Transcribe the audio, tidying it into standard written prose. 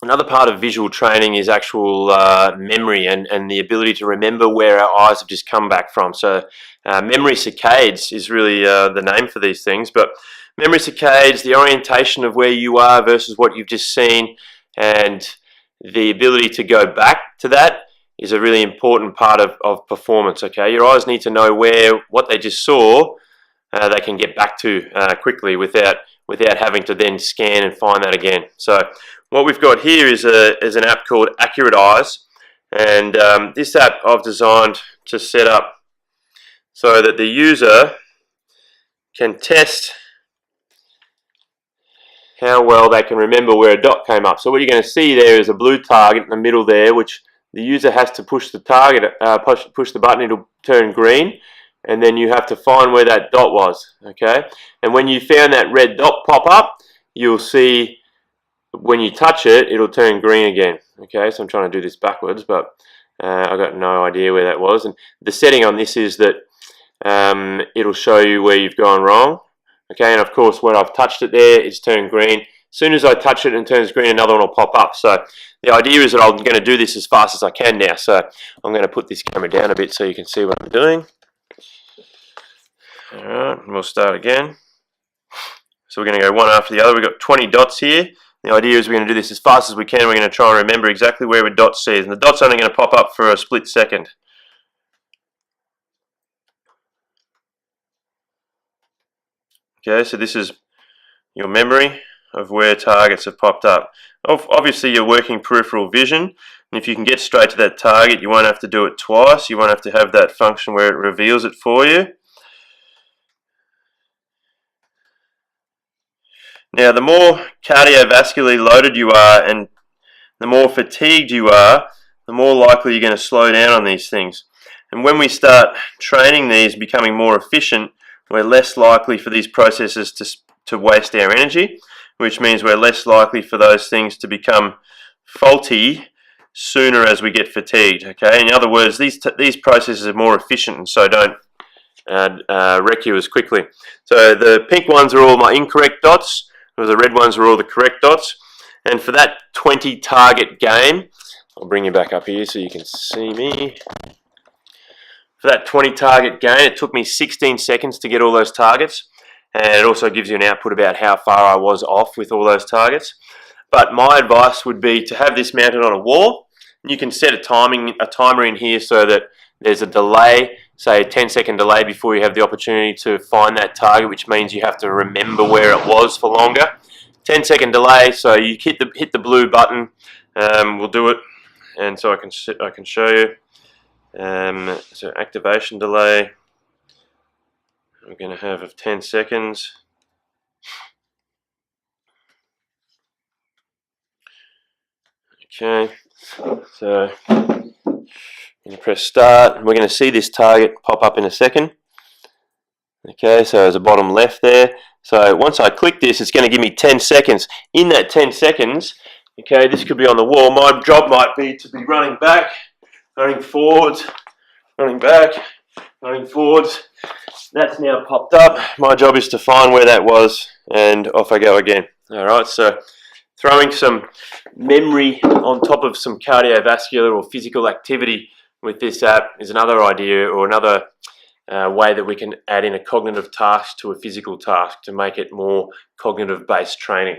Another part of visual training is actual memory and the ability to remember where our eyes have just come back from. So memory saccades is really the name for these things, but memory saccades, the orientation of where you are versus what you've just seen, and the ability to go back to that is a really important part of performance. Okay, your eyes need to know what they just saw, they can get back to quickly without having to then scan and find that again. So what we've got here is an app called Accurate Eyes, and this app I've designed to set up so that the user can test how well they can remember where a dot came up. So what you're going to see there is a blue target in the middle there, which the user has to push the target, push the button, it'll turn green, and then you have to find where that dot was. Okay, and when you found that red dot pop up, you'll see when you touch it, it'll turn green again. Okay, so I'm trying to do this backwards, but I got no idea where that was. And the setting on this is that it'll show you where you've gone wrong. Okay, and of course when I've touched it there, it's turned green. As soon as I touch it and it turns green, another one will pop up. So the idea is that I'm going to do this as fast as I can now. So I'm going to put this camera down a bit so you can see what I'm doing. Alright, we'll start again. So we're going to go one after the other. We've got 20 dots here. The idea is we're going to do this as fast as we can. We're going to try and remember exactly where a dot sees. And the dot's only going to pop up for a split second. Okay, so this is your memory of where targets have popped up. Obviously you're working peripheral vision, and if you can get straight to that target, you won't have to do it twice. You won't have to have that function where it reveals it for you. Now the more cardiovascularly loaded you are and the more fatigued you are, the more likely you're going to slow down on these things. And when we start training these, becoming more efficient, we're less likely for these processes to waste our energy, which means we're less likely for those things to become faulty sooner as we get fatigued. Okay, in other words, these processes are more efficient and so don't wreck you as quickly. So the pink ones are all my incorrect dots, the red ones are all the correct dots. And for that 20 target game, I'll bring you back up here so you can see me. For that 20 target gain, it took me 16 seconds to get all those targets, and it also gives you an output about how far I was off with all those targets. But my advice would be to have this mounted on a wall. You can set a timer in here so that there's a delay, say a 10-second delay before you have the opportunity to find that target, which means you have to remember where it was for longer. 10-second delay, so you hit the blue button. We'll do it, and so I can show you. So activation delay, we're going to have of 10 seconds. Okay, so I'm going to press start, and we're going to see this target pop up in a second. Okay, so there's a bottom left there. So once I click this, it's going to give me 10 seconds. In that 10 seconds, okay, this could be on the wall. My job might be to be running back, running forwards, running back, running forwards. That's now popped up. My job is to find where that was, and off I go again. Alright, so throwing some memory on top of some cardiovascular or physical activity with this app is another idea, or another way that we can add in a cognitive task to a physical task to make it more cognitive based training.